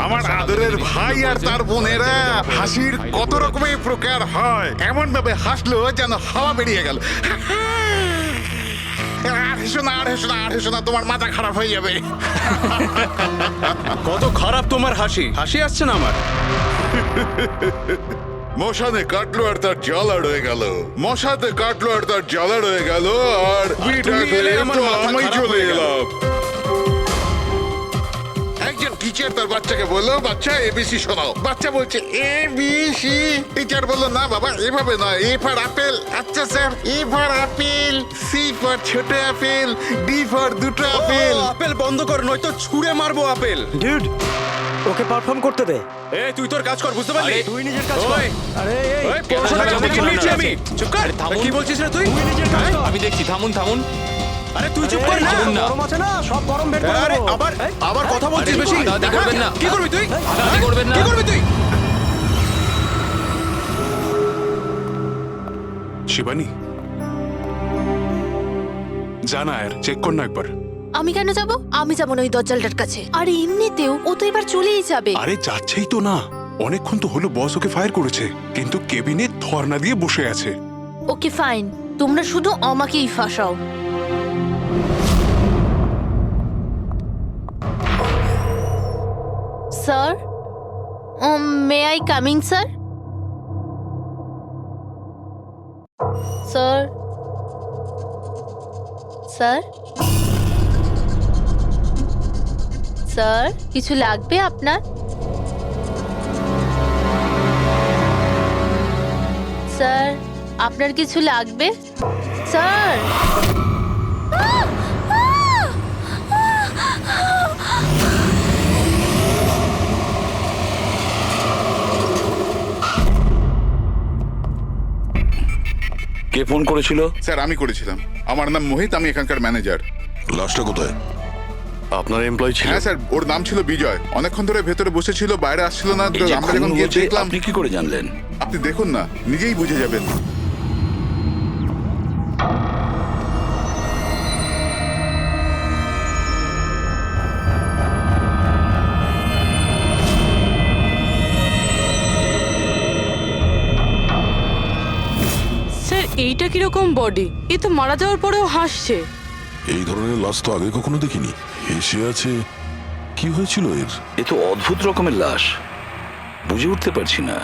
আমার আদরের ভাই আর তার বোনেরা হাসির কত রকমের প্রকার হয়, এমন ভাবে হাসলো যেন হাওয়া বেরিয়ে গেল। আর হেসো না, আর হেসো না, আর হেসো না, তোমার মাথা খারাপ হয়ে যাবে। কত খারাপ তোমার হাসি, হাসি আসছে না আমার। মশানে কাটলো আর তার জ্বালা রয়ে গেল, মশাতে কাটলো আর তার জ্বালা রয়ে গেল, আর আমি চলে এলাম। একজন টিচার তার বাচ্চাকে বললো, বাচ্চা এবিসি শোনাও। বাচ্চা বলছে এবিসি। টিচার বললো, না বাবা এভাবে নয়, এ ফর আপেল। আচ্ছা sir, A for apple, C for ছোট আপেল, ডি ফর দুটো আপেল। আপেল বন্ধ কর, নয়তো ছুঁড়ে মারবো আপেল। ডিউড, ওকে পারফর্ম করতে দে। এই তুই তোর কাজ কর, বুঝতে পারলি? তুই নিজের কাজ কর। ওই, আরে এই, ওই, পড়াশোনার কাজ থেকে নিয়েছি আমি। চুপ কর। কি বলছিস রে তুই? তুই নিজের কাজ কর। আমি দেখছি, থামুন থামুন। আরে তুই চুপ কর না। গরম আছে না, সব গরম বের করে আরে দেবো। আবার কথা বলছিস বেশি। দাদা করবেন না। কি করবি তুই? দাদা করবেন না। কি করবি তুই? শিবানী, জানা আর চেক কর না একবার। আমি কেন যাব? আমি যাব না ওই দজ্জালটার কাছে। আর এমনিতেও ও তো এবার চলেই যাবে। আরে যাচ্ছেই তো না, অনেকক্ষণ তো হলো বস ওকে ফায়ার করেছে, কিন্তু কেবিনে ধর্ণা দিয়ে বসে আছে। ওকে ফাইন, তোমরা শুধু আমাকেই ফাঁসাও। Sir, may I coming sir? Sir, sir, sir, কিছু লাগবে আপনার? স্যার, আপনার কিছু লাগবে? স্যার, কে ফোন করেছিল? স্যার আমি করেছিলাম, আমার নাম মোহিত, আমি এখানকার ম্যানেজার। লাশটা কোথায়? আপনার এমপ্লয়ি ছিল? হ্যাঁ স্যার, ওর নাম ছিল বিজয়। অনেকক্ষণ ধরে ভেতরে বসেছিল, বাইরে আসছিল না। তো এই যে আমরা খুন যখন গিয়ে হয়েছে, দেখলাম। আপনি কি করে জানলেন? আপনি দেখুন না, নিজেই বুঝে যাবেন। স্যার, এইটা কিরকম বডি? এ তো মারা যাওয়ার পরেও হাসছে। এই ধরনের লাশ তো আগে কখনো দেখিনি। হেসে আছে, কি হয়েছিল এর? এ তো অদ্ভুত রকমের লাশ, বুঝে উঠতে পারছি না।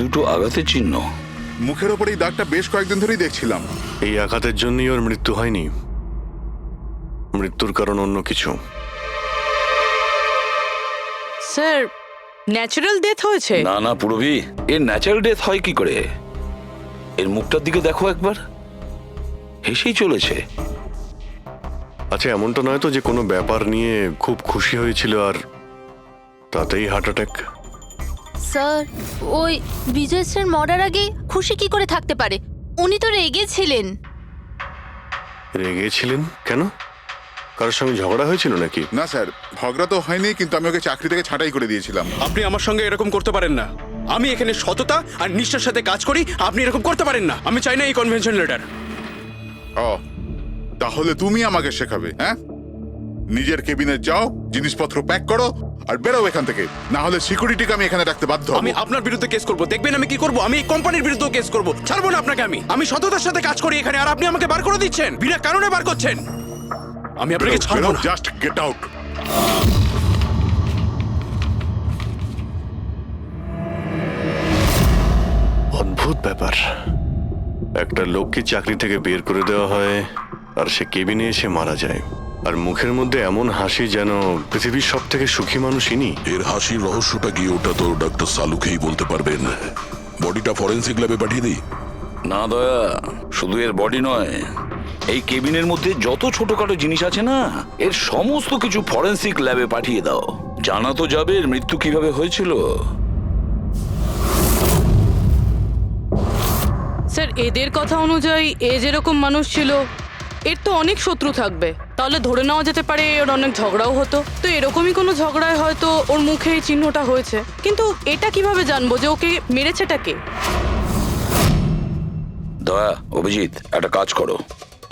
দুটো আঘাতের চিহ্ন। মুখের ওপর এই দাগটা বেশ কয়েকদিন ধরেই দেখছিলাম। এই আঘাতের জন্যই ওর মৃত্যু হয়নি, মৃত্যুর কারণ অন্য কিছু। স্যার, ন্যাচারাল ডেথ হয়েছে? না না পুরবি, এর ন্যাচারাল ডেথ হয় কি করে? এর মুখটার দিকে দেখো একবার, হেসেই চলেছে। আচ্ছা, এমনটা নয় তো যে কোনো ব্যাপার নিয়ে খুব খুশি হয়েছিল আর তাতেই হার্ট অ্যাটাক? স্যার, ওই বিজয় স্যার মরার আগে খুশি কি করে থাকতে পারে? উনি তো রেগেছিলেন। রেগেছিলেন কেন? কারোর সঙ্গে ঝগড়া হয়েছিল নাকি? না স্যার, ঝগড়া তো হয়নি, কিন্তু আমি ওকে চাকরি থেকে ছাঁটাই করে দিয়েছিলাম। আপনি আমার সঙ্গে এরকম করতে পারেন না। আমি এখানে সততা আর নিষ্ঠার সাথে কাজ করি, আপনি এরকম করতে পারেন না। আমি চাই না এই কনভেনশন লেটার। ও, তাহলে তুমি আমাকে শেখাবে? হ্যাঁ, নিজের কেবিনে যাও, জিনিসপত্র প্যাক করো আর বেরো এখান থেকে, না হলে সিকিউরিটিকে আমি এখানে রাখতে বাধ্য হব। আমি আপনার বিরুদ্ধে কেস করব, দেখবেন আমি কি করব। আমি এই কোম্পানির বিরুদ্ধে কেস করব, ছাড়বো না আপনাকে। আমি সততার সাথে কাজ করি এখানে, আর আপনি আমাকে বার করে দিচ্ছেন, বিনা কারণে বার করছেন। আমি আপনাকে ছাড়বো না। Just get out. অদ্ভুত ব্যাপার, একটা লোককে চাকরি থেকে বের করে দেওয়া হয় আর সে কেবিনে এসে মারা যায়, আর মুখের মধ্যে এমন হাসি যেন পৃথিবীর সব থেকে সুখী মানুষ ইনি। এর হাসির রহস্যটা কি, ওটা তো ডক্টর সালুকেই বলতে পারবেন। বডিটা ফরেন্সিক ল্যাবে পাঠিয়ে দিই? না দয়া, শুধু এর বডি নয়, এই কেবিনের মধ্যে যত ছোটখাটো জিনিস আছে না, এর সমস্ত কিছু ফরেন্সিক ল্যাবে পাঠিয়ে দাও। জানা তো যাবে এর মৃত্যু কিভাবে হয়েছিল। স্যার, এদের কথা অনুযায়ী এ যেরকম মানুষ ছিল, এর তো অনেক শত্রু থাকবে। তাহলে ধরে নেওয়া যেতে পারে ওর অনেক ঝগড়াও হতো। তো এরকমই কোনো ঝগড়ায় হয়তো ওর মুখে এই চিহ্নটা হয়েছে। কিন্তু এটা কিভাবে জানবো যে ওকে মেরেছেটা কে? দয়া, অভিজিৎ, একটা কাজ করো,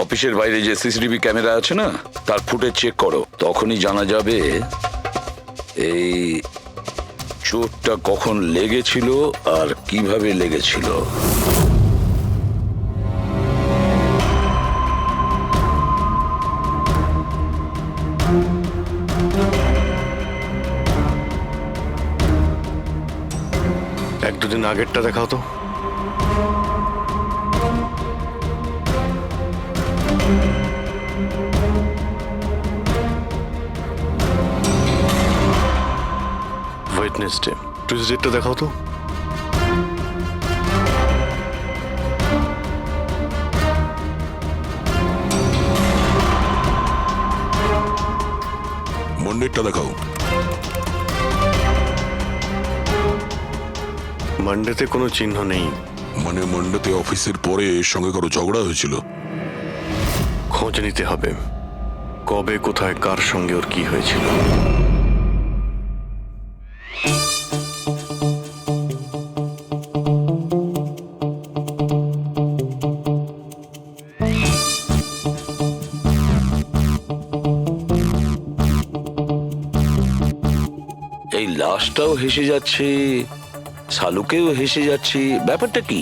অফিসের বাইরে যে সিসিটিভি ক্যামেরা আছে না, তার ফুটেজ চেক করো। তখনই জানা যাবে এই চোটটা কখন লেগেছিল আর কিভাবে লেগেছিল। এক দুদিন আগেরটা দেখাও তো। ওয়েডনেসডে, টিউসডেটা দেখাও তো। মন্ডেরটা দেখাও। মানডেতে কোনো চিহ্ন নেই। মানে মন্ডেতে অফিসের পরে এর সঙ্গে কারো ঝগড়া হয়েছিল? খোঁজ নিতে হবে, কবে কোথায় কার সঙ্গে ওর কি হয়েছিল। এই লাশটাও হেসে যাচ্ছে, শালুকেও হেসে যাচ্ছে, ব্যাপারটা কি?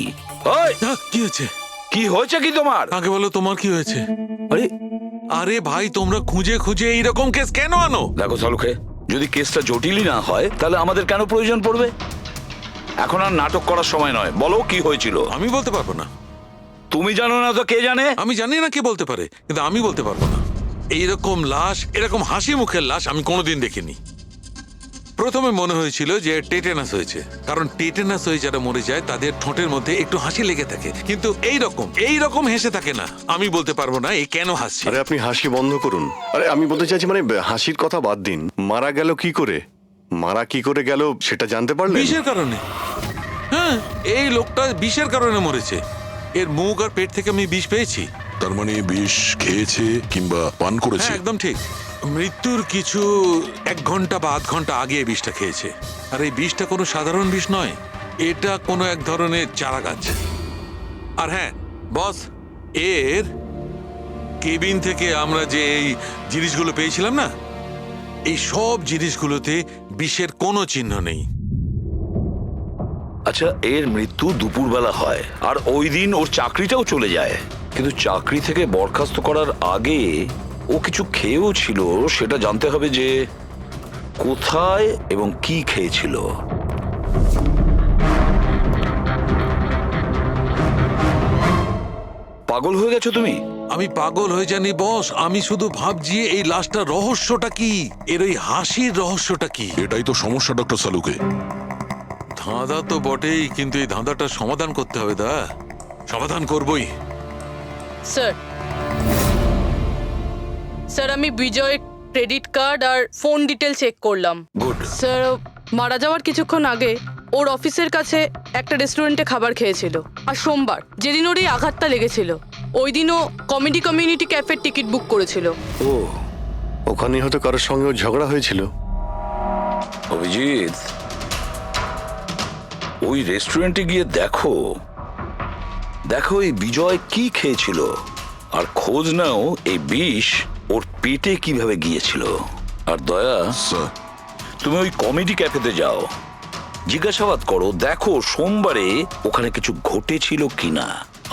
ওই, কি হয়েছে? কি হয়েছে কি তোমার? আগে বলো তোমার কি হয়েছে? আরে আরে ভাই, তোমরা খুঁজে খুঁজে এইরকম কেস কেন আনো? দেখো শালুকে, যদি কেসটা জটিলই না হয় তাহলে আমাদের কেন প্রয়োজন পড়বে? এখন আর নাটক করার সময় নয়, বলো কি হয়েছিল। আমি বলতে পারবো না। তুমি জানো না তো কে জানে? আমি জানি না কে বলতে পারে, কিন্তু আমি বলতে পারবো না। এইরকম লাশ, এরকম হাসি মুখের লাশ আমি কোনোদিন দেখিনি। প্রথমে মনে হয়েছিল যে টেটেনাস হয়েছে, কারণ টেটেনাস হয়ে যারা মরে যায় তাদের ঠোঁটের মধ্যে একটু হাসি লেগে থাকে, কিন্তু এইরকম হেসে থাকে না। আমি বলতে পারবো না এ কেন হাসছে। আরে আপনি হাসি বন্ধ করুন। আরে আমি বলতে চাইছি, মানে হাসির কথা বাদ দিন, মারা গেল কি করে, মারা কি করে গেল সেটা জানতে পারলেন? বিষের কারণে। হ্যাঁ, এই লোকটা বিষের কারণে মরেছে। এর মুখ আর পেট থেকে আমি বিষ পেয়েছি। তার মানে বিষ খেয়েছে কিংবা পান করেছে? হ্যাঁ, একদম ঠিক। মৃত্যুর কিছু 1 ঘন্টা বা আধ ঘন্টা আগে এই বিষটা খেয়েছে। আর এই বিষটা কোনো সাধারণ বিষ নয়, এটা কোনো এক ধরনের চারা গাছ। আর হ্যাঁ বস, এর কেবিন থেকে আমরা যে এই জিনিসগুলো পেয়েছিলাম না, এই সব জিনিসগুলোতে বিষের কোনো চিহ্ন নেই। আচ্ছা, এর মৃত্যু দুপুরবেলা হয় আর ওই দিন ওর চাকরিটাও চলে যায়, কিন্তু চাকরি থেকে বরখাস্ত করার আগে ও কিছু খেয়েও ছিল। সেটা জানতে হবে যে কোথায় এবং কি খেয়েছিল। পাগল হয়ে গেছো তুমি? আমি পাগল হয়ে জানি বস, আমি শুধু ভাবছি এই লাশটার রহস্যটা কি, এর ওই হাসির রহস্যটা কি। এটাই তো সমস্যা ডক্টর সালুকে। ধাঁধা তো বটেই, কিন্তু এই ধাঁধাটার সমাধান করতে হবে। সমাধান করবই। স্যার, স্যার আমি বিজয়ের ক্রেডিট কার্ড আর ফোন ডিটেল চেক করলাম। গুড। স্যার, মারা যাওয়ার কিছুক্ষণ আগে ওর অফিসের কাছে একটা রেস্টুরেন্টে খাবার খেয়েছিল। আর সোমবার, যেদিন ওর এই আঘাতটা লেগেছিল, ওই দিনও কমেডি কমিউনিটি ক্যাফের টিকিট বুক করেছিল। ও, ওখানে হয়তো কারোর সঙ্গে ওর ঝগড়া হয়েছিল। অভিজিৎ, ওই রেস্টুরেন্টে গিয়ে দেখো এই বিজয় কি খেয়েছিল, আর খোঁজ নাও এই বিষ ওর পেটে কিভাবে গিয়েছিল। আর দয়া, স্যার, তুমি ওই কমেডি ক্যাফেতে যাও, জিজ্ঞাসাবাদ করো, দেখো সোমবারে ওখানে কিছু ঘটেছিল কিনা।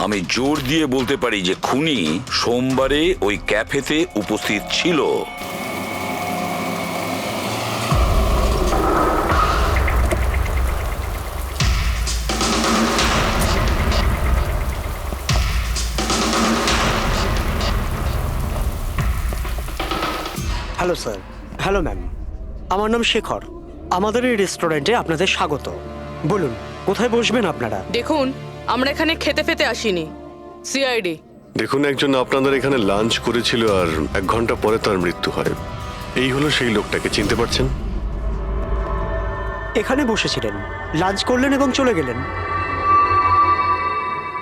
আমি জোর দিয়ে বলতে পারি যে খুনি সোমবারে ওই ক্যাফেতে উপস্থিত ছিল। Hello sir. হ্যালো ম্যাম, আমার নাম শেখর। আমাদের এই রেস্টুরেন্টে আপনাদের স্বাগত। বলুন কোথায় বসবেন আপনারা? দেখুন, আমরা এখানে খেতে ফেতে আসিনি, সিআইডি। দেখুন, একজন আপনাদের এখানে লাঞ্চ করেছিল আর 1 ঘন্টা পরে তার মৃত্যু হয়। এই হলো সেই লোকটাকে, চিনতে পারছেন? এখানে বসেছিলেন, লাঞ্চ করলেন এবং চলে গেলেন।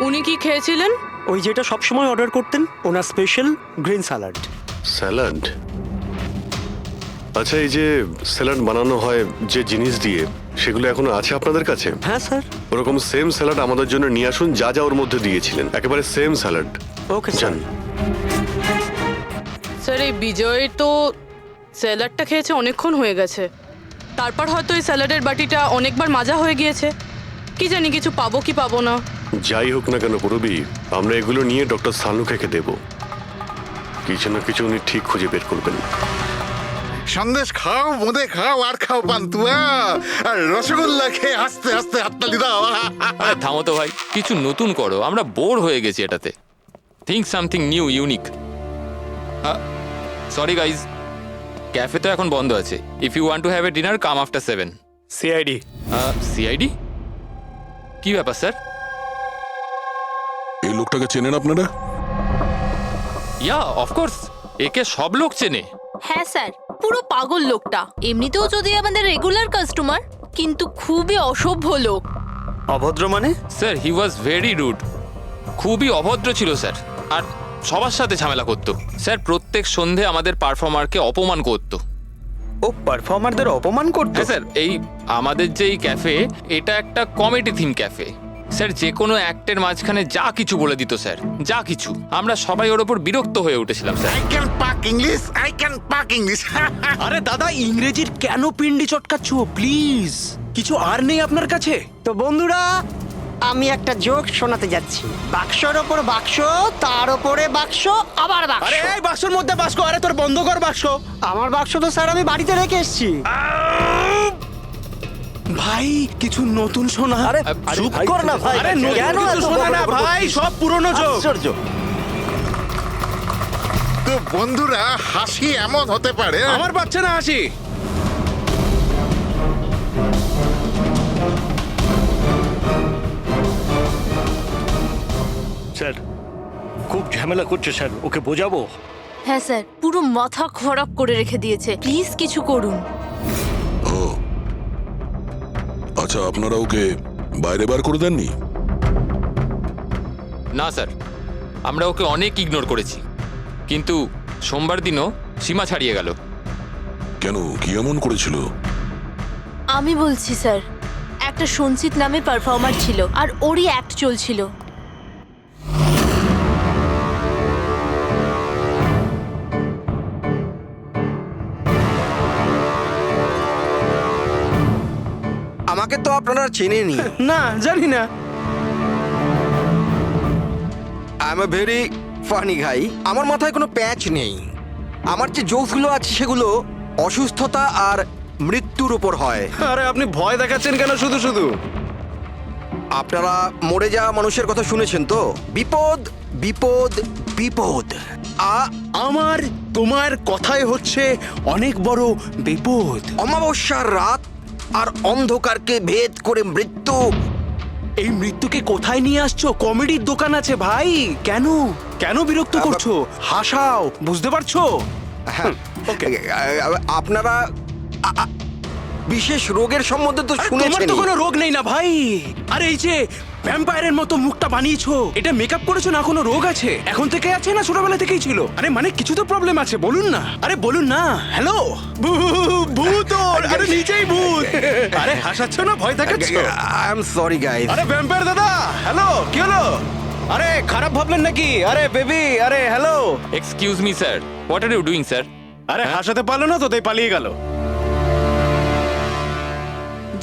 উনি কি খেয়েছিলেন? ওই যেটা সবসময় অর্ডার করতেন, ওনার স্পেশাল গ্রিন স্যালাড। স্যালাড? আচ্ছা, এই যে স্যালাড বানানো হয় যে জিনিস দিয়ে, সেগুলো এখনো আছে আপনাদের কাছে? হ্যাঁ স্যার। ওরকম সেম স্যালাড আমাদের জন্য নিয়ে আসুন, যা যা ওর মধ্যে দিয়েছিলেন, একেবারে সেম স্যালাড। ওকে জান। স্যার। স্যার এই বিজয় তো স্যালাডটা খেয়েছে অনেকক্ষণ হয়ে গেছে, তারপর হয়তো এই স্যালাডের বাটিটা অনেকবার মাজা হয়ে গিয়েছে। কি জানি কিছু পাবো কি পাবো না। যাই হোক না কেন পুরবি, আমরা এগুলো নিয়ে ডক্টর সালুখাকে দেব। কিছু না কিছু উনি ঠিক খুঁজে বের করবেন। সন্দেশ খাও, বোঁদে খাও, আর খাও পান্তুয়া, আর রসগোল্লা খেয়ে হাসতে হাসতে হাততালি দাও। আরে থামো তো ভাই, কিছু নতুন করো, আমরা বোর হয়ে গেছি এটাতে। Think something new, unique. Sorry guys, cafe তো এখন বন্ধ আছে। If you want to have a dinner, come after 7। CID. CID? কি ব্যাপার স্যার? এই লোকটাকে চেনেন আপনারা? ইয়া অফকোর্স, একে সব লোক চেনে। হ্যাঁ স্যার, পুরো পাগল লোকটা। এমনিতেও যদি আমাদের রেগুলার কাস্টমার, কিন্তু খুবই অসভ্য লোক। অভদ্র মানে? Sir he was very rude, খুবই অভদ্র ছিল স্যার, আর সবার সাথে ঝামেলা করতো। স্যার প্রত্যেক সন্ধে আমাদের পারফর্মারকে অপমান করতো। ও পারফর্মারদের অপমান করতো? হ্যাঁ স্যার, এই আমাদের যে এই ক্যাফে, এটা একটা কমেডি থিম ক্যাফে। স্যার যে কোনো অ্যাক্টের মাঝখানে যা কিছু বলে দিত স্যার, যা কিছু। আমরা সবাই ওর ওপর বিরক্ত হয়ে উঠেছিলাম স্যার। আই ক্যান পাক ইংলিশ, আই ক্যান পাক ইংলিশ। আরে দাদা, ইংরেজির কেন পিন্ডি চটকাচ্ছ? প্লিজ, কিছু আর নেই আপনার কাছে? তো বন্ধুরা, আমি একটা জোক শোনাতে যাচ্ছি। বাক্সর ওপর বাক্স, তার ওপরে বাক্স, আবার বাক্স। আরে এই বাক্সের মধ্যে বাক্স, আরে তোর বন্ধ কর বাক্স। আমার বাক্স তো স্যার আমি বাড়িতে রেখে এসেছি। ভাই কিছু নতুন শোনা। আরে চুপ কর না ভাই। আরে নতুন কেন কিছু এত শোনা না বকবক ভাই, করছিস? সব পুরনো জোক। আশ্চর্য। তো বন্ধুরা, হাসি এমন হতে পারে। আমার পাচ্ছে না হাসি। স্যার খুব ঝামেলা করছে স্যার, ওকে বোঝাবো? হ্যাঁ স্যার, পুরো মাথা খারাপ করে রেখে দিয়েছে। প্লিজ কিছু করুন। ও আচ্ছা, আপনারা ওকে বাইরে বার করে দেননি? না স্যার, আমরা ওকে অনেক ইগনোর করেছি, কিন্তু সোমবার দিনও সীমা ছাড়িয়ে গেল। কেন, কি এমন করেছিল? আমি বলছি স্যার, একটা সঞ্চিত নামে পারফর্মার ছিল, আর ওরই অ্যাক্ট চলছিল। আমাকে তো আপনারা চেনেনি। না, জানি না। I am a very funny guy. আমার মাথায় কোনো প্যাচ নেই। আমার যে জোকসগুলো আছে সেগুলো অসুস্থতা আর মৃত্যুর উপর হয়। আরে আপনি ভয় দেখাচ্ছেন কেন শুধু শুধু? আপনারা মরে যাওয়া মানুষের কথা শুনেছেন তো? বিপদ বিপদ বিপদ। আমার তোমার কথাই হচ্ছে অনেক বড় বিপদ। অমাবস্যার রাত আর অন্ধকারকে ভেদ করে মৃত্যু। এই মৃত্যুকে কোথায় নিয়ে আসছো? কমেডির দোকান আছে ভাই। কেন কেন বিরক্ত করছো? হাসাও, বুঝতে পারছো? ওকে, আপনারা বিশেষ রোগের সম্বন্ধে তো আরে, তোমার শুনেছেন। তো কোনো রোগ নেই না ভাই। আরে এই যে ভ্যাম্পায়ারের মতো মুখটা বানিয়েছো, এটা মেকআপ করেছো না? কোনো রোগ আছে? এখন থেকে আছে না ছোটবেলা থেকেই ছিল? আরে মানে কিছু তো প্রবলেম আছে, বলুন না। আরে বলুন না। হ্যালো, ভূত! আরে নিচেই ভূত। আরে হাসাচ্ছ না, ভয় দেখাচ্ছ? I am sorry guys. আরে ভ্যাম্পায়ার দাদা, হ্যালো, কি হলো? আরে খারাপ ভাবলেন নাকি? আরে বেবি, আরে hello. Excuse me sir, what are you doing sir? আরে হাসাতে পারলো না তো, তাই পালিয়ে গেল।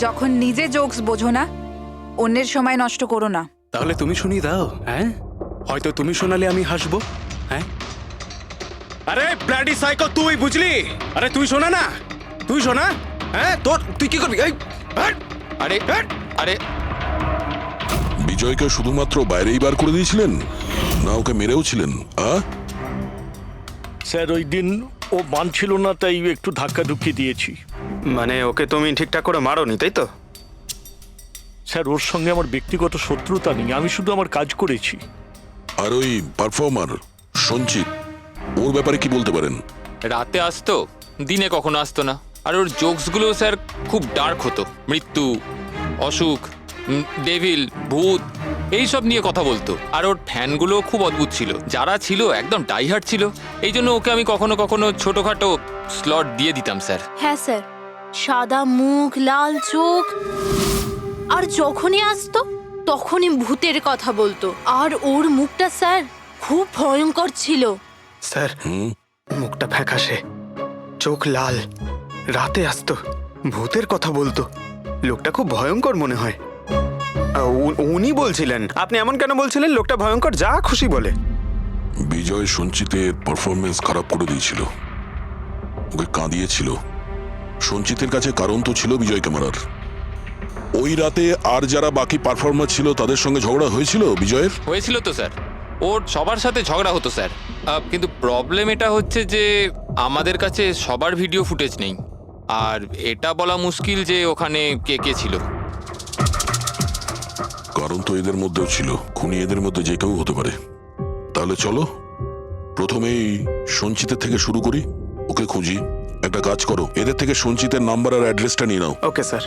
যখন নিজে জোকস বোঝো না, অন্যের সময় নষ্ট করো না। তাহলে তুমি শুনিয়ে দাও। হ্যাঁ, হয়তো তুমি শোনালে আমি হাসবো। হ্যাঁ, আরে ব্লাডি সাইকো, তুই বুঝলি? আরে তুই শোনা না, তুই শোনা। হ্যাঁ, তুই কি করবি? আরে আরে বিজয়কে শুধুমাত্র বাইরেই বার করে দিয়েছিলেন, না ওকে মেরেও ছিলেন? স্যার ওই দিন ও মানছিল না, তাই একটু ধাক্কা ধুক্কি দিয়েছি। মানে ওকে তুমি ঠিকঠাক করে মারোনি, তাই তো? স্যার ওর সঙ্গে আমার ব্যক্তিগত শত্রুতা নেই, আমি শুধু আমার কাজ করেছি। আর ওই পারফর্মার সঞ্চিত, ওর ব্যাপারে কি বলতে পারেন? রাতে আসতো, দিনে কখনো আসতো না। আর ওর জোকসগুলো স্যার খুব ডার্ক হতো। মৃত্যু, অসুখ, ডেভিল, ভূত, এইসব নিয়ে কথা বলতো। আর ওর ফ্যানগুলো খুব অদ্ভুত ছিল, যারা ছিল একদম ডাইহার্ট ছিল। এই জন্য ওকে আমি কখনো কখনো ছোটখাটো স্লট দিয়ে দিতাম স্যার। হ্যাঁ স্যার, সাদা মুখ, লাল চোখ, আর যখনই আসতো তখনই ভূতের কথা বলতো। আর ওর মুখটা স্যার খুব ভয়ঙ্কর ছিল। স্যার মুখটা ফ্যাকাশে, চোখ লাল, রাতে আসতো, ভূতের কথা বলতো। লোকটা খুব ভয়ঙ্কর মনে হয়। উনি বলছিলেন, আপনি এমন কেন বলছিলেন লোকটা ভয়ঙ্কর? যা খুশি বলে। বিজয় সঞ্চিতের পারফরমেন্স খারাপ করে দিয়েছিল, ওকে কাঁদিয়েছিল। সঞ্চিতের কাছে কারণ তো ছিল বিজয়কে মারার। ওই রাতে আর যারা বাকি পারফর্মার ছিল তাদের সঙ্গে ঝগড়া হয়েছিল বিজয়ের। হয়েছিল তো স্যার, ওর সবার সাথে ঝগড়া হতো স্যার। কিন্তু প্রবলেম এটা হচ্ছে যে আমাদের কাছে সবার ভিডিও ফুটেজ নেই, আর এটা বলা মুশকিল যে ওখানে কে কে ছিল। কারণ তো এদের মধ্যেও ছিল, খুনি এদের মধ্যে যে কেউ হতে পারে। তাহলে চলো প্রথমেই সঞ্চিতের থেকে শুরু করি, ওকে খুঁজি। একটা কাজ করো, এদের থেকে সঞ্চিতের নাম্বার আর অ্যাড্রেসটা নিয়ে নাও। Okay sir.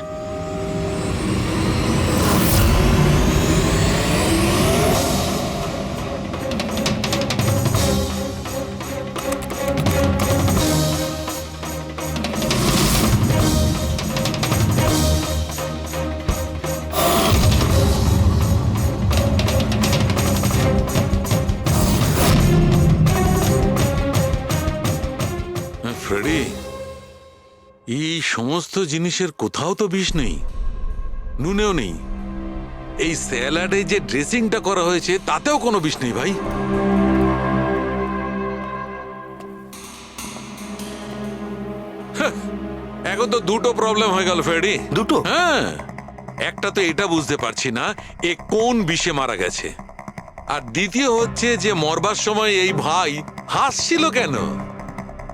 ফ্রেডি, এই সমস্ত জিনিসের কোথাও তো বিষ নেই, নুনেও নেই। এই স্যালাডে যে ড্রেসিংটা করা হয়েছে তাতেও কোনো বিষ নেই ভাই। এখন তো দুটো প্রবলেম হয়ে গেল ফ্রেডি। দুটো? হ্যাঁ, একটা তো এটা বুঝতে পারছি না এ কোন বিষে মারা গেছে, আর দ্বিতীয় হচ্ছে যে মরবার সময় এই ভাই হাসছিল কেন।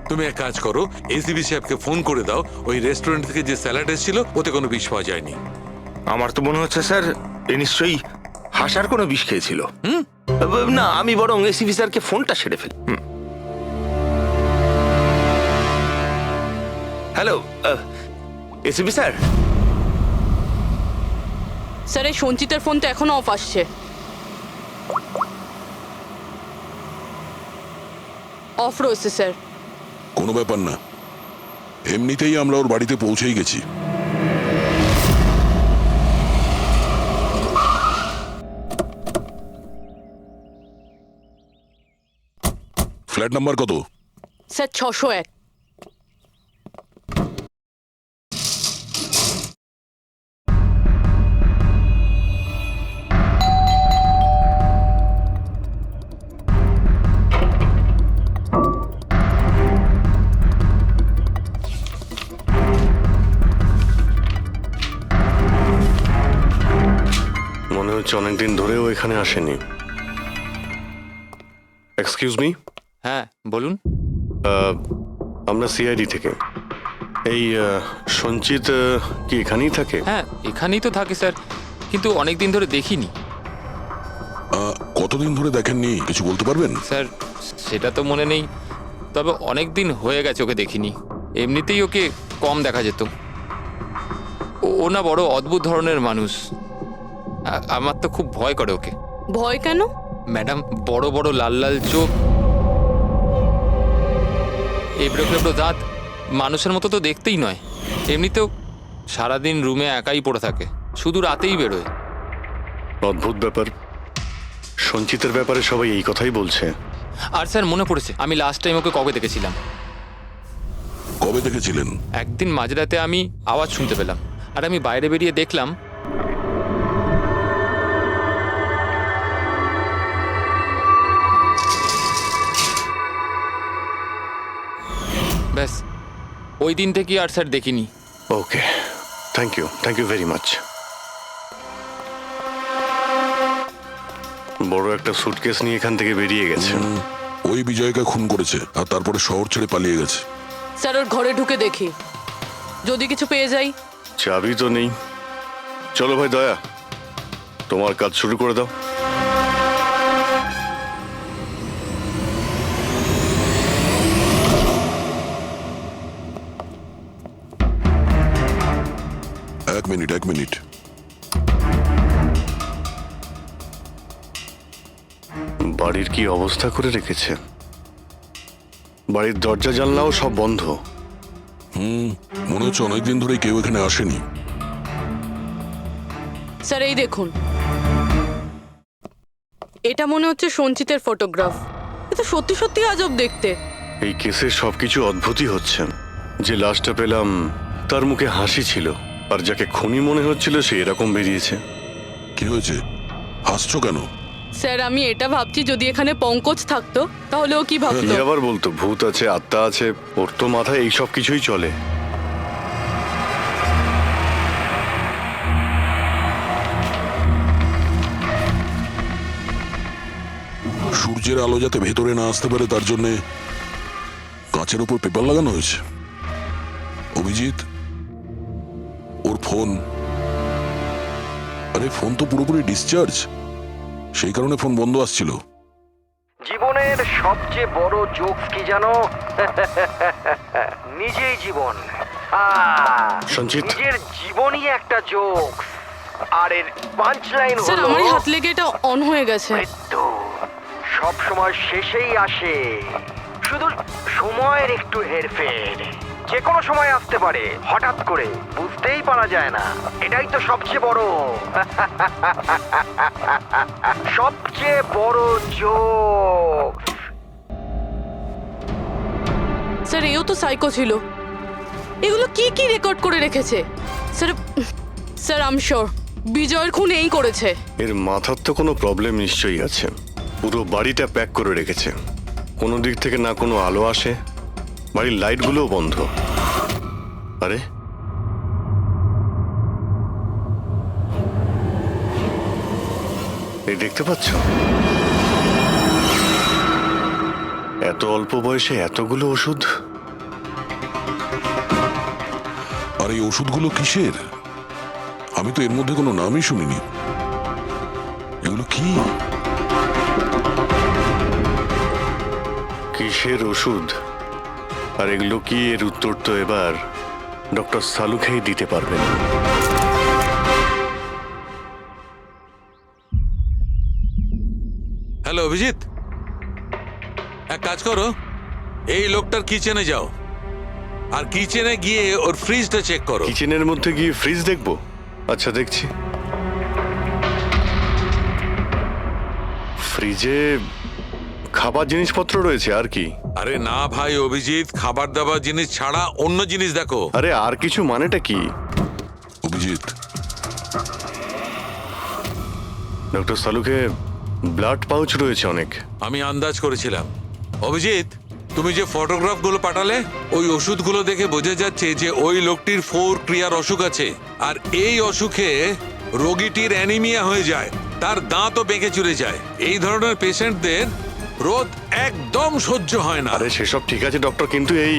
তুমি এক কাজ করো, এসিবি সাহেবকে ফোন করে দাও, ওই রেস্টুরেন্ট থেকে যে স্যালাড এসেছিল ওতে কোনো বিষ পাওয়া যায়নি। আমার তো মনে হচ্ছে স্যার এ নিশ্চয়ই হাসার কোনো বিষ খেয়েছিল। না, আমি বরং এসিবি স্যারকে ফোনটা সেরে ফেলি। Hello ACB sir. স্যার এই সঞ্চিতের ফোন তো এখনো অফ আসছে। অফ রয়েছে স্যার। কোনো ব্যাপার না, এমনিতেই আমরা ওর বাড়িতে পৌঁছেই গেছি। ফ্ল্যাট নাম্বার কত? স্যার 601। মনে হচ্ছে অনেকদিন ধরেও এখানে আসেনি। Excuse me. হ্যাঁ বলুন। আমরা সিআইডি থেকে। এই সঞ্চিত কি এখানেই থাকে? হ্যাঁ এখানেই তো থাকে স্যার, কিন্তু অনেক দিন ধরে দেখিনি। কতদিন ধরে দেখেননি কিছু বলতে পারবেন? স্যার সেটা তো মনে নেই, তবে অনেক দিন হয়ে গেছে ওকে দেখিনি। এমনিতেই ওকে কম দেখা যেত। ও না বড় অদ্ভুত ধরনের মানুষ, আমার তো খুব ভয় করে ওকে। ভয় কেন? ম্যাডাম, বড় বড় লাল লাল চোখ, এবড়ো খেবড়ো দাঁত, মানুষের মতো তো দেখতেই নয়। এমনিতেও সারাদিন রুমে একাই পড়ে থাকে, শুধু রাতেই বেরোয়। অদ্ভুত ব্যাপার। সঞ্চিতের ব্যাপারে সবাই এই কথাই বলছে। আর স্যার মনে পড়েছে, আমি লাস্ট টাইম ওকে কবে দেখেছিলাম। কবে দেখেছিলেন? একদিন মাঝরাতে আমি আওয়াজ শুনতে পেলাম, আর আমি বাইরে বেরিয়ে দেখলাম ব্যাস। ওই দিন থেকে আর স্যার দেখিনি। ওকে, থ্যাংক ইউ ভেরি মাচ। বড় একটা সুটকেস নিয়ে এখান থেকে বেরিয়ে গেছে। ওই বিজয়কে খুন করেছে আর তারপরে শহর ছেড়ে পালিয়ে গেছে। স্যার ওর ঘরে ঢুকে দেখি, যদি কিছু পেয়ে যাই। চাবি তো নেই। চলো ভাই দয়া, তোমার কাজ শুরু করে দাও। এক মিনিট। বাড়ির কি অবস্থা করে রেখেছে। বাড়ির দরজা জানলাও সব বন্ধ। মনে হচ্ছে অনেকদিন ধরে কেউ এখানে আসেনি। স্যার এই দেখুন, এটা মনে হচ্ছে সঞ্চিতের ফটোগ্রাফ। এটা সত্যি সত্যি আজব দেখতে। এই কেসে সবকিছু অদ্ভুতই হচ্ছে। যে লাশটা পেলাম তার মুখে হাসি ছিল, আর যাকে খুনি মনে হচ্ছিল সে এরকম বেরিয়েছে। কি হয়েছে, হাসছো কেন? স্যার আমি এটা ভাবছি যদি এখানে পঙ্কজ থাকতো তাহলে ও কি কি ভাবতো। আবার বলতো ভূত আছে, আত্মা আছে, ওর তো মাথায় এই সব কিছুই চলে। সূর্যের আলো যাতে ভেতরে না আসতে পারে তার জন্য কাঁচের উপর পেপার লাগানো হয়েছে। অভিজিৎ, ওর ফোন, আরে ফোন তো পুরোপুরি ডিসচার্জ, সেই কারণে ফোন বন্ধ আসছিল। জীবনের সবচেয়ে বড় জোকস কি জানো? নিজেই জীবন। সঞ্চিত, নিজের জীবনই একটা জোকস, আর এর পাঞ্চ লাইন স্যার হলো আমারই হাত লেগে এটা অন হয়ে গেছে। মৃত্যু সব সময় শেষেই আসে, শুধু সময়ের একটু হেরফের। যে কোনো সময় আসতে পারে, হঠাৎ করে বুঝতেই পারা যায় না। এটাই তো সবচেয়ে বড় সবচেয়ে বড় জোক। স্যার এও তো সাইকো ছিল। এগুলো কি কি রেকর্ড করে রেখেছে? Sir sir I am sure বিজয়ের খুন এই করেছে। এর মাথার তো কোনো প্রবলেম নিশ্চয়ই আছে। পুরো বাড়িটা প্যাক করে রেখেছে, কোনো দিক থেকে না কোনো আলো আসে, বাড়ির লাইটগুলোও বন্ধ। আরে এই দেখতে পাচ্ছ, এত অল্প বয়সে এতগুলো ওষুধ। আর এই ওষুধগুলো কিসের? আমি তো এর মধ্যে কোনো নামই শুনিনি। এগুলো কি? কিসের ওষুধ আর এগুলো কি, এর উত্তর তো এবার ডক্টর সালুখেই দিতে পারবেন। হ্যালো অভিজিৎ, এক কাজ করো, এই লোকটার কিচেনে যাও আর কিচেনে গিয়ে ওর ফ্রিজটা চেক করো। কিচেনের মধ্যে গিয়ে ফ্রিজ দেখবো? আচ্ছা দেখছি। ফ্রিজে খাবার জিনিসপত্র রয়েছে আর কি? আরে না ভাই অভিজিৎ, খাবার দাবার জিনিস ছাড়া অন্য জিনিস দেখো। আরে আর কিছু মানেটা কি? অভিজিৎ, ডক্টর সালুকে ব্লাড পাউচ রয়েছে অনেক। আমি আন্দাজ করেছিলাম। অভিজিৎ, তুমি যে ফটোগ্রাফগুলো পাঠালে ওই ওষুধগুলো দেখে বোঝা যাচ্ছে যে ওই লোকটির 4 ক্রিয়ার অসুখ আছে, আর এই অসুখে রোগীটির অ্যানিমিয়া হয়ে যায়, তার দাঁতও বেঁকে চুরে যায়। এই ধরনের পেশেন্টদের রোদ একদম সহ্য হয় না। আরে সেসব ঠিক আছে ডক্টর, কিন্তু এই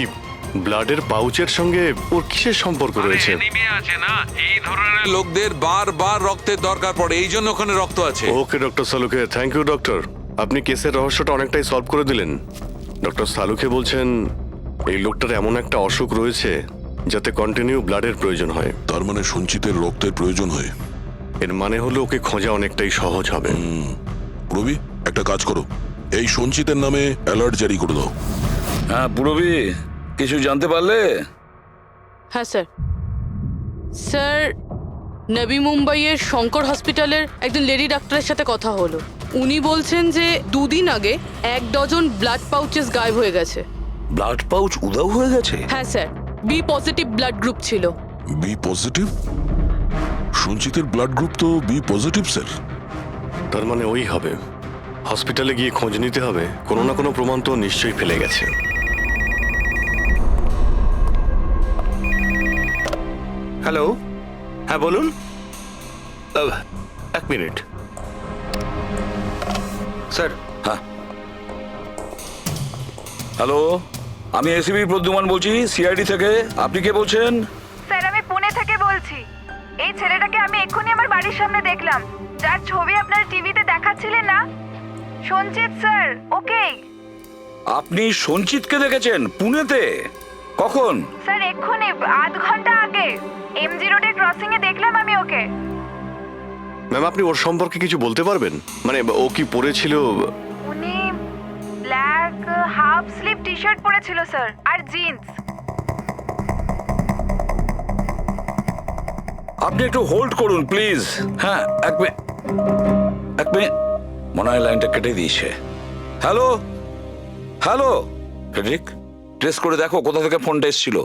ব্লাডের পাউচের সঙ্গে ওর কিসের সম্পর্ক রয়েছে? অ্যানিমিয়া আছে না, এই ধরনের লোকদের বারবার রক্তের দরকার পড়ে, এই জন্য ওখানে রক্ত আছে। ওকে ডক্টর সালুকে, থ্যাংক ইউ ডক্টর। আপনি কেসের রহস্যটা অনেকটাই সলভ করে দিলেন। ডক্টর সালুকে বলছেন এই লোকটার এমন একটা অসুখ রয়েছে যাতে কন্টিনিউ ব্লাডের প্রয়োজন হয়। তার মানে সঞ্চিতের রক্তের প্রয়োজন হয়। এর মানে হলো ওকে খোঁজা অনেকটাই সহজ হবে। রবি, একটা কাজ করো, এই সঞ্চিতের নামে অ্যালার্ট জারি করে দাও। হ্যাঁ পুরবি, কিছু জানতে পারলে? হ্যাঁ স্যার। স্যার নবী মুম্বাইয়ের শঙ্কর হসপিটালের একজন লেডি ডাক্তারের সাথে কথা হলো। উনি বলছেন যে 2 দিন আগে 1 ডজন ব্লাড পাউচেস গায়েব হয়ে গেছে। ব্লাড পাউচ উধাও হয়ে গেছে? হ্যাঁ sir, B positive blood group ছিল। B positive? সঞ্চিতের ব্লাড গ্রুপ তো বি পজিটিভ স্যার। তার মানে ওই হবে। হসপিটালে গিয়ে খোঁজ নিতে হবে, কোনো না কোনো প্রমাণ তো নিশ্চয়ই ফেলে গেছে। হ্যালো, হ্যাঁ বলুন। 1 মিনিট স্যার। হ্যাঁ হ্যালো, আমি এসিবি প্রদ্যুমান বলছি, সিআইডি থেকে। আপনি কে বলছেন? স্যার আমি পুনে থেকে বলছি। এই ছেলেটাকে আমি এক্ষুনি আমার বাড়ির সামনে দেখলাম, যার ছবি আপনার টিভিতে দেখাচ্ছিলেন না, সঞ্চিত স্যার। ওকে আপনি সঞ্চিতকে দেখেছেন পুনেতে? কখন? স্যার এক্ষুনি 1/2 ঘন্টা আগে এমজি রোডের ক্রসিং এ দেখলাম আমি ওকে। ম্যাম আপনি ওর সম্পর্কে কিছু বলতে পারবেন? মানে ও কি পরেছিল? উনি black half sleeve T shirt পরেছিল স্যার, আর জিন্স। আপনি একটু হোল্ড করুন প্লিজ। হ্যাঁ এক মিনিট। মনে হয় লাইনটা কেটে দিয়েছে। হ্যালো হ্যালো ফ্রেডরিক, ট্রেস করে দেখো কোথা থেকে ফোনটা এসেছিল।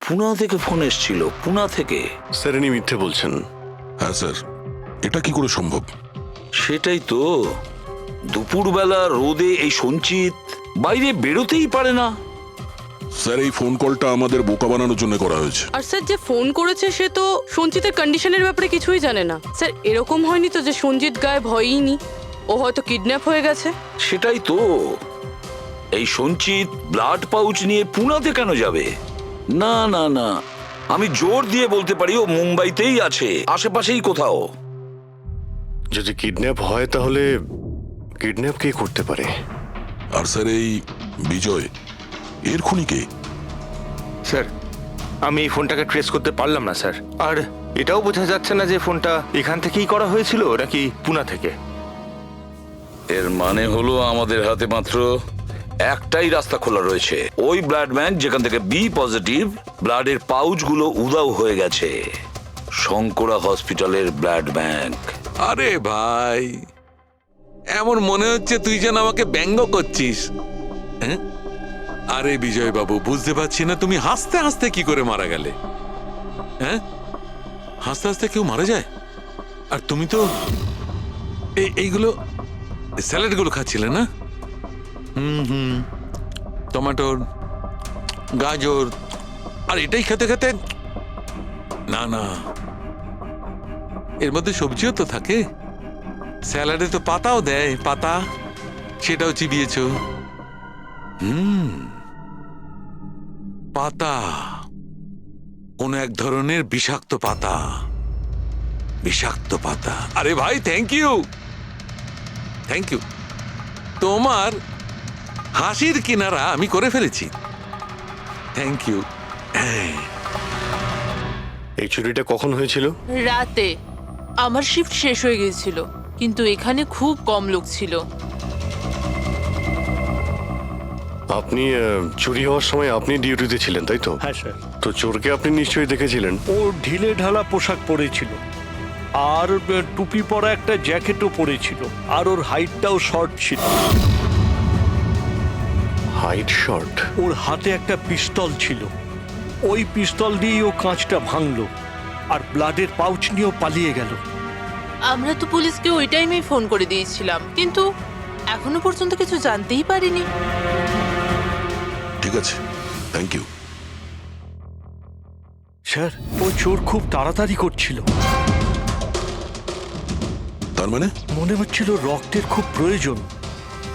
পুনা থেকে ফোন এসেছিল, পুনা থেকে। স্যার ইনি মিথ্যে বলছেন। হ্যাঁ স্যার, এটা কি করে সম্ভব? সেটাই তো, দুপুরবেলা রোদে এই সঞ্চিত বাইরে বেরোতেই পারে না। স্যার এই ফোন কলটা আমাদের বোকা বানানোর জন্য করা হয়েছে। আর স্যার যে ফোন করেছে সে তো সঞ্জিতের কন্ডিশনের ব্যাপারে কিছুই জানে না। স্যার এরকম হয়নি তো যে সঞ্জিত গায়েব হয়ইনি, ও হয়তো কিডন্যাপ হয়ে গেছে। সেটাই তো, এই সঞ্চিত ব্লাড পাউচ নিয়ে পুনাতে কেন যাবে? না না না, আমি জোর দিয়ে বলতে পারি ও মুম্বাইতেই আছে, আশেপাশেই কোথাও। যদি কিডন্যাপ হয় তাহলে কিডন্যাপ কে করতে পারে? আর স্যার এই বিজয়, এর খুনি কে? স্যার আমি এই ফোনটাকে ট্রেস করতে পারলাম না স্যার। আর এটাও বোঝা যাচ্ছে না যে ফোনটা এখান থেকেই করা হয়েছিল নাকি পুনা থেকে। এর মানে হলো আমাদের হাতে মাত্র একটাই রাস্তা খোলা রয়েছে, ওই ব্লাড ব্যাংক যেখান থেকে বি পজিটিভ ব্লাডের পাউচগুলো উধাও হয়ে গেছে, শঙ্করা হসপিটালের ব্লাড ব্যাংক। আরে ভাই, এমন মনে হচ্ছে তুই যেন আমাকে ব্যঙ্গ করছিস। হ্যাঁ? আরে বিজয় বাবু, বুঝতে পারছি না তুমি হাসতে হাসতে কি করে মারা গেলে। হ্যাঁ, হাসতে হাসতে কেউ মারা যায়? আর তুমি তো এইগুলো স্যালাড গুলো খাচ্ছিলে না? টমেটোর, গাজর, আর এটাই খেতে খেতে, না না, এর মধ্যে সবজিও তো থাকে। স্যালাডে তো পাতাও দেয়, পাতা, সেটাও চিবিয়েছ। পাতা, কোন এক ধরনের বিষাক্ত পাতা, বিষাক্ত পাতা। আরে ভাই, থ্যাংক ইউ, থ্যাংক ইউ। তোমার হাসির কিনারা আমি করে ফেলেছি, থ্যাংক ইউ। এই চুরিটা কখন হয়েছিল? রাতে। আমার শিফট শেষ হয়ে গিয়েছিল, কিন্তু এখানে খুব কম লোক ছিল। আপনি চুরি হওয়ার সময় আপনি ডিউটিতে ছিলেন, তাই তো? হ্যাঁ স্যার। তো চোরকে আপনি নিশ্চয়ই দেখেছিলেন। ও ঢিলে ঢালা পোশাক পরেছিল, আর টুপি পরা একটা জ্যাকেটও পরেছিল, আর ওর হাইটটাও শর্ট ছিল। Height short? ওর হাতে একটা পিস্তল ছিল, ওই পিস্তল দিয়েই ও কাঁচটা ভাঙলো, আর ব্লাডের পাউচ নিয়েও পালিয়ে গেল। আমরা তো পুলিশকে ওই টাইমেই ফোন করে দিয়েছিলাম, কিন্তু এখনো পর্যন্ত কিছু জানতেই পারিনি। ঠিক আছে, থ্যাংক ইউ। স্যার ও চোর খুব তাড়াতাড়ি করছিল, তার মানে মনে হচ্ছিল রক্তের খুব প্রয়োজন।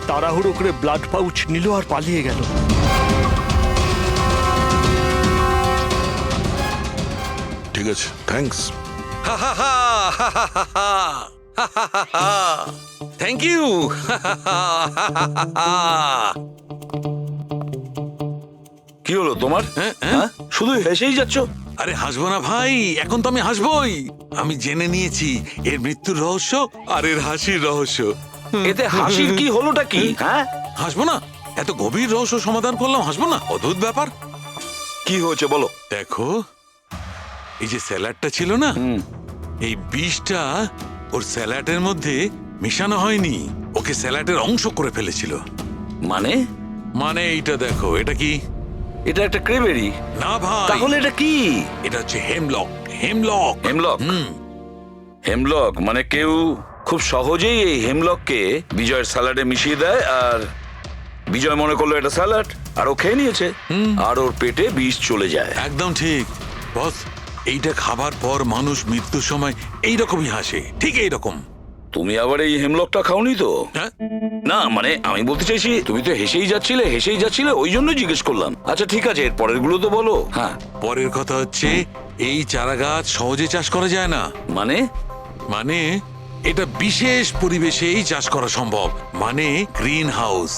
তাড়াহুড়ো করে ব্লাড পাউচ নিল আর পালিয়ে গেল। ঠিক আছে, থ্যাঙ্কস। Thank you. কি হলো তোমার? হ্যাঁ, শুধু হেসেই যাচ্ছ। আরে হাসবো না ভাই, এখন তো আমি হাসবোই। আমি জেনে নিয়েছি এর মৃত্যুর রহস্য আর এর হাসির রহস্য। এতে হাসির কি হলোটা কি? হ্যাঁ, হাসবো না? এত গভীর রহস্য সমাধান করলাম, হাসবো না? অদ্ভুত ব্যাপার। কি হয়েছে বলো। দেখো, এই যে স্যালাডটা ছিল না, এই বিষটা ওর স্যালাডের মধ্যে মিশানো হয়নি, ওকে স্যালাডের অংশ করে ফেলেছিল। মানে? মানে এইটা দেখো, এটা কি? এটা একটা ক্রেবেরি। না ভাই। তাহলে এটা কি? এটা হচ্ছে হেমলক। হেমলক। হেমলক? হেমলক মানে কেউ খুব সহজেই এই হেমলককে বিজয়ের স্যালাডে মিশিয়ে দেয়, আর বিজয় মনে করলো এটা স্যালাড, আর ও খেয়ে নিয়েছে, আর ওর পেটে বিষ চলে যায়। একদম ঠিক বস। এইটা খাবার পর মানুষ মৃত্যুর সময় এইরকমই হাসে, ঠিক এইরকম। তুমি আবার এই হেমলকটা খাওনি তো? না মানে আমি বলতে চাইছি, তুমি তো হেসেই যাচ্ছিলে, ওই জন্য জিজ্ঞেস করলাম। আচ্ছা ঠিক আছে, এর পরের গুলো তো বলো। হ্যাঁ, পরের কথা হচ্ছে এই চারা গাছ সহজে চাষ করা যায় না। মানে? মানে এটা বিশেষ পরিবেশেই চাষ করা সম্ভব, মানে গ্রিন হাউস।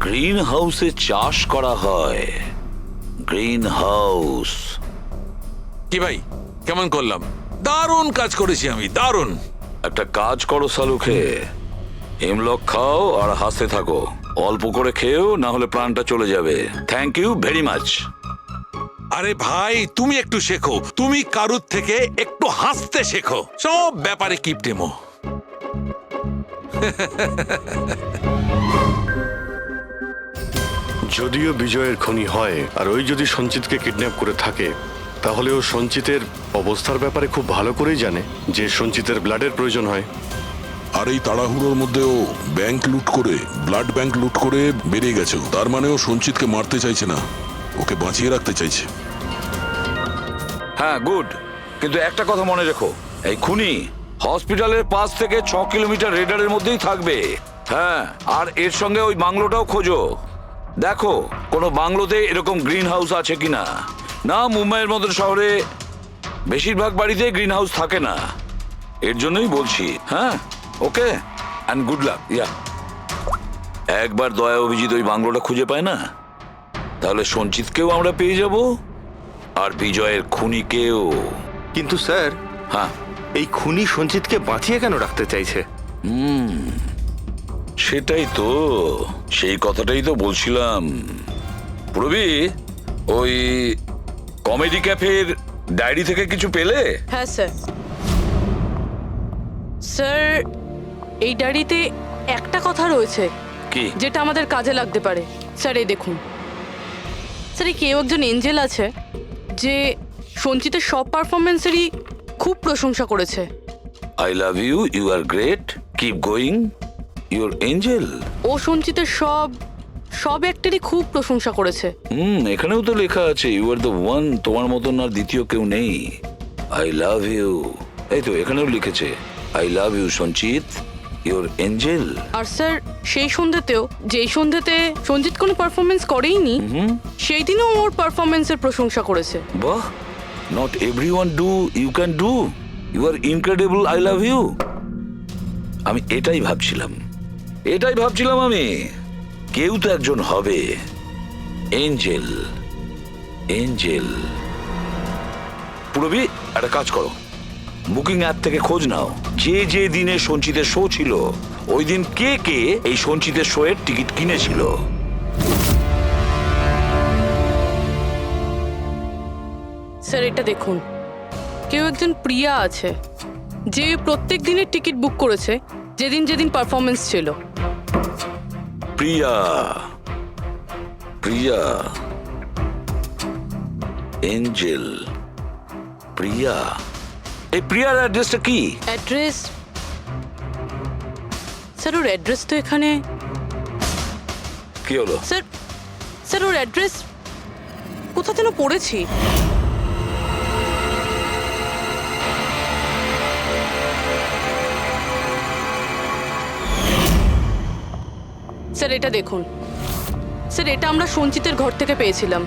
গ্রিন হাউসে চাষ করা হয়? Green house? কি ভাই, কেমন করলাম? দারুণ কাজ করেছি আমি, দারুণ। একটা কাজ করো সালুখে, হেমলক খাও আর হাসতে থাকো। অল্প করে খেয়েও, না হলে প্রাণটা চলে যাবে। Thank you very much. আরে ভাই, তুমি একটু শেখো, তুমি কারুর থেকে একটু হাসতে শেখো। সব ব্যাপারে কিপটেমো। যদিও বিজয়ের খনি হয় আর ওই যদি সঞ্চিতকে কিডন্যাপ করে থাকে, তাহলে ও সঞ্চিতের অবস্থার ব্যাপারে খুব ভালো করেই জানে যে সঞ্চিতের ব্লাডের প্রয়োজন হয়। আর এই তাড়াহুড়োর মধ্যে ও ব্যাংক লুট করে, ব্লাড ব্যাংক লুট করে বেরিয়ে গেছে। তার মানে ও সঞ্চিতকে মারতে চাইছে না, ওকে বাঁচিয়ে রাখতে চাইছে। হ্যাঁ, গুড। কিন্তু একটা কথা মনে রেখো, এই খুনি হসপিটালের 5 থেকে 6 কিলোমিটার রেডারের মধ্যেই থাকবে। হ্যাঁ, আর এর সঙ্গে ওই বাংলোটাও খোঁজো। দেখো কোনো বাংলোতে এরকম গ্রিন হাউস আছে কিনা। না, মুম্বাইয়ের মতো শহরে বেশিরভাগ বাড়িতে গ্রিন হাউস থাকে না। এর জন্যই বলছি। হ্যাঁ, ওকে, অ্যান্ড গুড লাক। ইয়া, একবার দয়া অভিজিৎ ওই বাংলোটা খুঁজে পায় না, তাহলে সঞ্চিতকেও আমরা পেয়ে যাব, আর বিজয়ের খুনিকেও। কিন্তু স্যার, হ্যাঁ, এই খুনি সঞ্চিতকে বাঁচিয়ে কেন রাখতে চাইছে? সেটাই তো, সেই কথাটাই তো বলছিলাম। প্রবি, ওই কমেডি ক্যাফের ডায়েরি থেকে কিছু পেলে? হ্যাঁ স্যার। স্যার, এই ডায়েরিতে একটা কথা রয়েছে কি? যেটা আমাদের কাজে লাগতে পারে। স্যার, এই দেখুন। স্যার, এই কেউ একজন এঞ্জেল আছে যে সঞ্চিতের সব পারফরমেন্সেরই খুব প্রশংসা করেছে। I love you, you are great, keep going, your angel. ও সঞ্চিতের সব অ্যাক্টেরই খুব প্রশংসা করেছে। এখানেও তো লেখা আছে, ইউ আর দ্য ওয়ান, তোমার মতন আর দ্বিতীয় কেউ নেই। আই লাভ ইউ, এই তো এখানেও লিখেছে, আই লাভ ইউ সঞ্চিত, ইউর এঞ্জেল। আর স্যার, সেই সন্ধ্যেতেও, যেই সন্ধ্যেতে সঞ্জিত কোনো পারফরমেন্স করেইনি, সেই দিনও ওর পারফরমেন্সের প্রশংসা করেছে। বাহ, not everyone do, you can do, you are incredible, I love you. আমি এটাই ভাবছিলাম আমি, কেউ তো একজন হবে এঞ্জেল। পুরবি, একটা কাজ করো, বুকিং অ্যাপ থেকে খোঁজ নাও, যে দিনে সঞ্চিতের শো ছিল, ওই দিন কে এই সঞ্চিতের শো এর টিকিট কিনেছিল। স্যার, এটা দেখুন, কেউ একজন প্রিয়া আছে যে প্রত্যেক দিনের টিকিট বুক করেছে যেদিন পারফরমেন্স ছিল। প্রিয়া, এঞ্জেল, প্রিয়া। এই প্রিয়ার অ্যাড্রেসটা কি? অ্যাড্রেস? স্যার, ওর অ্যাড্রেস তো এখানে। কি হলো? স্যার, ওর অ্যাড্রেস কোথা যেন পড়েছি। স্যার, এটা দেখুন। স্যার, এটা আমরা সঞ্চিতের ঘর থেকে পেয়েছিলাম।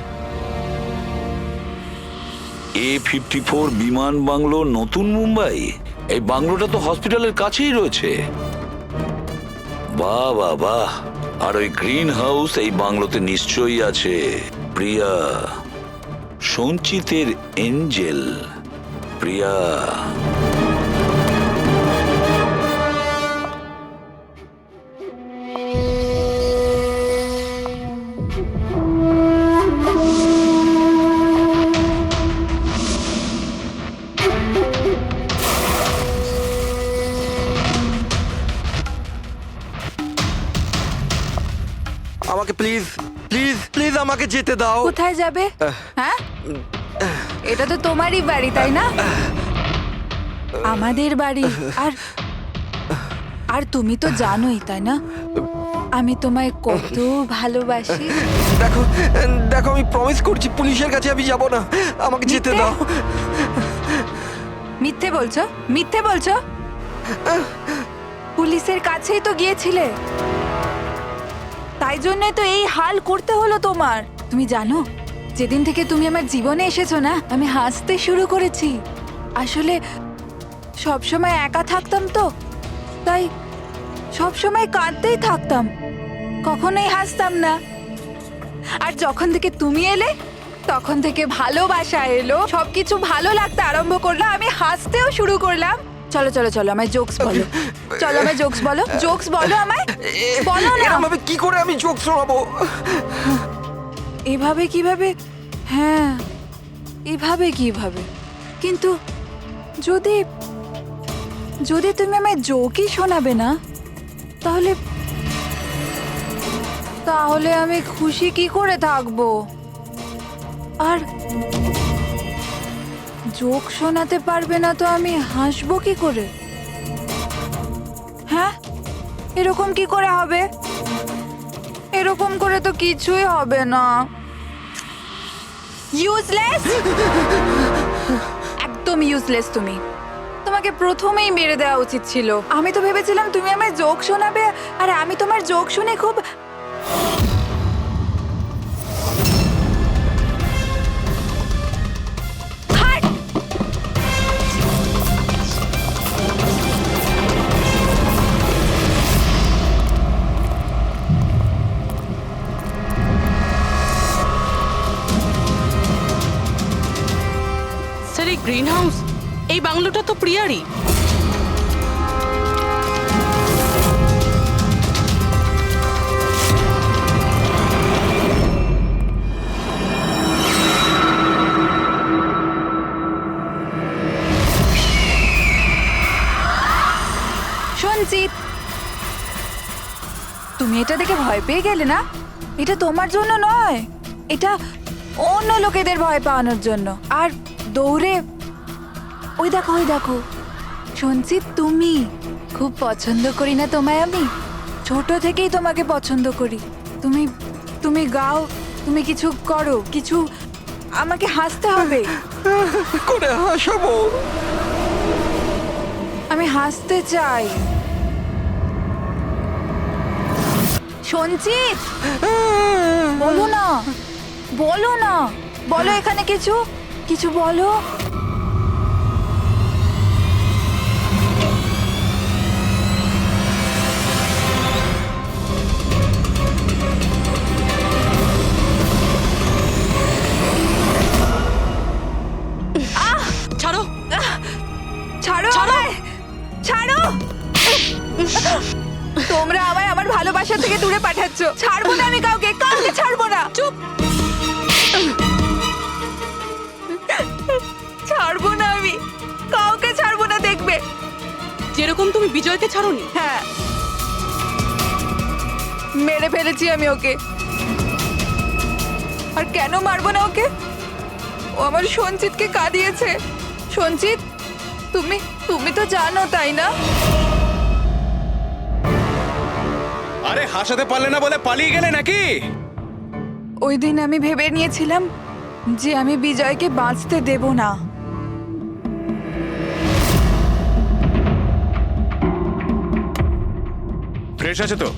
A54 বিমান বাংলো, নতুন মুম্বাই। এই বাংলোটা তো হসপিটালের কাছেই রয়েছে। বাহ বাহ বাহ। আর ওই গ্রিন হাউস এই বাংলোতে নিশ্চয়ই আছে। প্রিয়া, সঞ্চিতের এঞ্জেল, প্রিয়া। আমাকে প্লিজ প্লিজ প্লিজ আমাকে যেতে দাও। কোথায় যাবে? হ্যাঁ, এটা তো তোমারই বাড়ি, তাই না? আমাদের বাড়ি। আর তুমি তো জানোই, তাই না, আমি তোমায় কত ভালোবাসি। দেখো দেখো, আমি প্রমিস করছি পুলিশের কাছে আমি যাব না, আমাকে যেতে দাও। মিথ্যে বলছো? পুলিশের কাছেই তো গিয়েছিলে, তাই জন্যই তো এই হাল করতে হলো তোমার। তুমি জানো, যেদিন থেকে তুমি আমার জীবনে এসেছো না, আমি হাসতে শুরু করেছি। আসলে সবসময় একা থাকতাম তো, তাই সবসময় কাঁদতেই থাকতাম, কখনোই হাসতাম না। আর যখন থেকে তুমি এলে, তখন থেকে ভালোবাসা এলো, সবকিছু ভালো লাগতে আরম্ভ করলো, আমি হাসতেও শুরু করলাম। চলো আমায় জোকস বলো। জোকস বলো আমায়, বলো না। এভাবে কি করে আমি জোক শোনাবো? এভাবে কিভাবে? হ্যাঁ, এভাবে কিভাবে? কিন্তু যদি তুমি আমায় জোকই শোনাবে না, তাহলে তাহলে আমি খুশি কি করে থাকবো? আর জোক শোনাতে পারবে না তো আমি হাসবো কি করে? হ্যাঁ, এরকম কি করে হবে? এরকম করে তো কিছুই হবে না। ইউজলেস, একদম ইউজলেস তুমি। তোমাকে প্রথমেই মেরে দেওয়া উচিত ছিল। আমি তো ভেবেছিলাম তুমি আমায় জোক শোনাবে, আর আমি তোমার জোক শুনে খুব স্যার, এই গ্রিন হাউস, এই বাংলোটা তো প্রিয়ারই। সঞ্চিত, তুমি এটা দেখে ভয় পেয়ে গেলে না? এটা তোমার জন্য নয়, এটা অন্য লোকেদের ভয় পাওয়ানোর জন্য। আর দৌড়ে ওই দেখো, ওই দেখো সঞ্চিত, তুমি খুব পছন্দ করি না তোমায় আমি? ছোট থেকেই তোমাকে পছন্দ করি। তুমি তুমি গাও, তুমি কিছু করো, কিছু আমাকে হাসতে হবে। করে হাসাবো? আমি হাসতে চাই। সঞ্চিত, বলো না, বলো না, বলো এখানে কিছু কিছু বলো। ছাড়ো, ছাড়ো আমায়, ছাড়ো। তোমরা আমায় আমার ভালোবাসা থেকে দূরে পাঠাচ্ছ। ছাড়বো না আমি কাউকে, কাউকে ছাড়বো না। চুপ। ছাড়বো না আমি, কাউকে ছাড়বো না, দেখবে। যেরকম তুমি বিজয়কে ছাড়োনি। হ্যাঁ, মেরে ফেলেছি আমি ওকে। আর কেন মারবো না ওকে? ও আমার সঞ্চিতকে কাঁদিয়েছে। সঞ্চিত, তুমি তুমি তো জানো, তাই না? আরে হাসাতে পারলে না বলে পালিয়ে গেলে নাকি? ওই দিন আমি ভেবে নিয়েছিলাম যে আমি বিজয়কে বাঁচতে দেব না। ফ্রেশ আছে তো?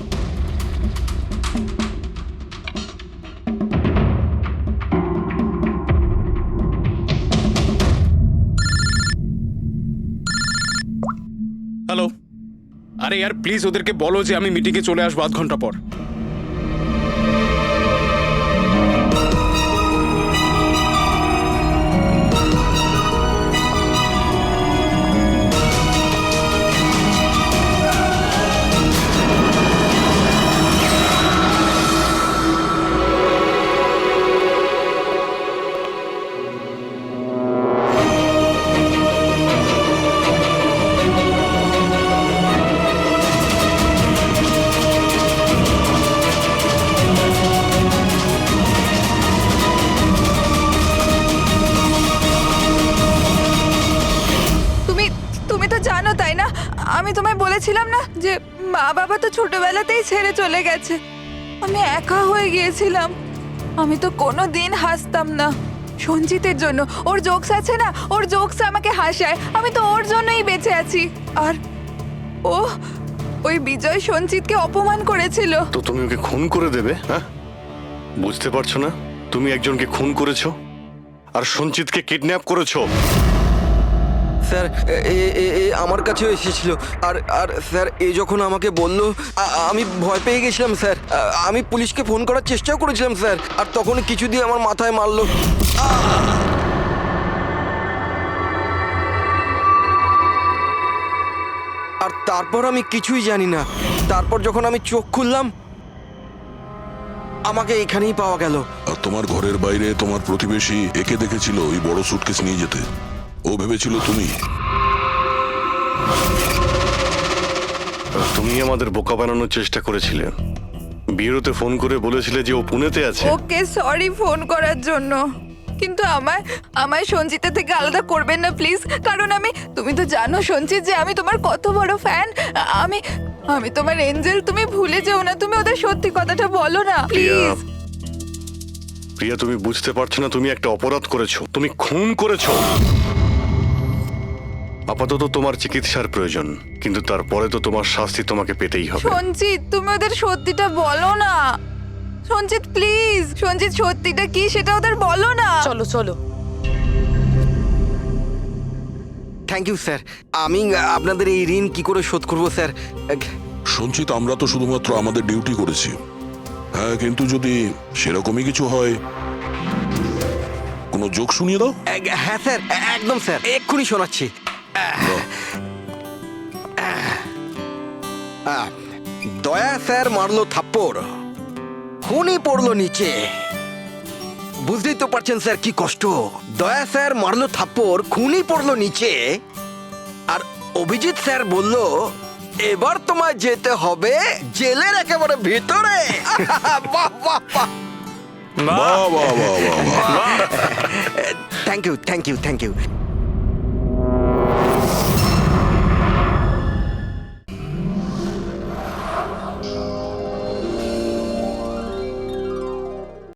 হ্যালো, আরে यार প্লিজ ওদেরকে বলো যে আমি মিটিংয়ে চলে আসবো আধ ঘন্টা পর। জানো তাই না, আমি তোমায় বলেছিলাম না যে মা বাবা তো ছোটবেলাতেই ছেড়ে চলে গেছে। আমি একা হয়ে গিয়েছিলাম। আমি তো কোনো দিন হাসতাম না সঞ্জিতের জন্য। ওর জোকস আছে না, ওর জোকস আমাকে হাসায়। আমি তো ওর জন্যই বেঁচে আছি। আর ও ওই বিজয় সঞ্জিতকে অপমান করেছিল। তো তুমি ওকে খুন করে দেবে? হ্যাঁ, বুঝতে পারছো না? তুমি একজনকে খুন করেছো আর সঞ্জিতকে কিডন্যাপ করেছো। স্যার, আমার কাছেও এসেছিল। আর আর স্যার, যখন আমাকে বলল, আমি ভয় পেয়ে গেছিলাম স্যার। আমি পুলিশকে ফোন করার চেষ্টাও করেছিলাম স্যার। আর তখন কিছু দিয়ে আমার মাথায় মারলো। আর তারপর আমি কিছুই জানি না। তারপর যখন আমি চোখ খুললাম, আমাকে এখানেই পাওয়া গেল। আর তোমার ঘরের বাইরে তোমার প্রতিবেশী একে দেখেছিল ওই বড় সুটকেস নিয়ে যেতে। ও ভেবেছিল তুমি। তুমি আমাদের বোকা বানানোর চেষ্টা করেছিলে। বিয়েরোতে ফোন করে বলেছিলে যে ও পুনেতে আছে। ওকে সরি ফোন করার জন্য, কিন্তু আমায় সঞ্চিতা থেকে আলাদা করবেন না প্লিজ, কারণ তুমি তো জানো সঞ্চিত যে আমি তোমার কত বড় ফ্যান। আমি তোমার এঞ্জেল, তুমি ভুলে যেও না, তুমি ওদের সত্যি কথাটা বলো না প্রিয়া, প্লিজ। প্রিয়া তুমি বুঝতে পারছো না, তুমি একটা অপরাধ করেছো, তুমি খুন করেছো। আপাতত তোমার চিকিৎসার প্রয়োজন, কিন্তু তারপরে তো তোমার শাস্তি তোমাকে পেতেই হবে। সঞ্চিত তুমি ওদের সত্যিটা বলো না। সঞ্চিত প্লিজ, সঞ্চিত সত্যিটা কি সেটা ওদের বলো না। চলো চলো। Thank you sir. আমি আপনাদের এই ঋণ কি করে শোধ করব স্যার? সঞ্চিত, আমরা তো শুধুমাত্র আমাদের ডিউটি করেছি। হ্যাঁ, কিন্তু যদি সেরকমই কিছু হয়, কোনো জোক শুনিয়ে দাও। হ্যাঁ স্যার, একদম স্যার, এক্ষুনি শোনাচ্ছি। দয়া স্যার মারলো থাপ্পড়, খুনি পড়লো নিচে। বুঝতেই তো পারছেন স্যার কি কষ্ট। দয়া স্যার মারলো থাপ্পড়, খুনি পড়লো নিচে, আর অভিজিৎ স্যার বলল এবার তোমায় যেতে হবে জেলের একেবারে ভিতরে। বাহ বাহ বাহ। বাহ বাহ বাহ বাহ বাহ। Thank you thank you thank you.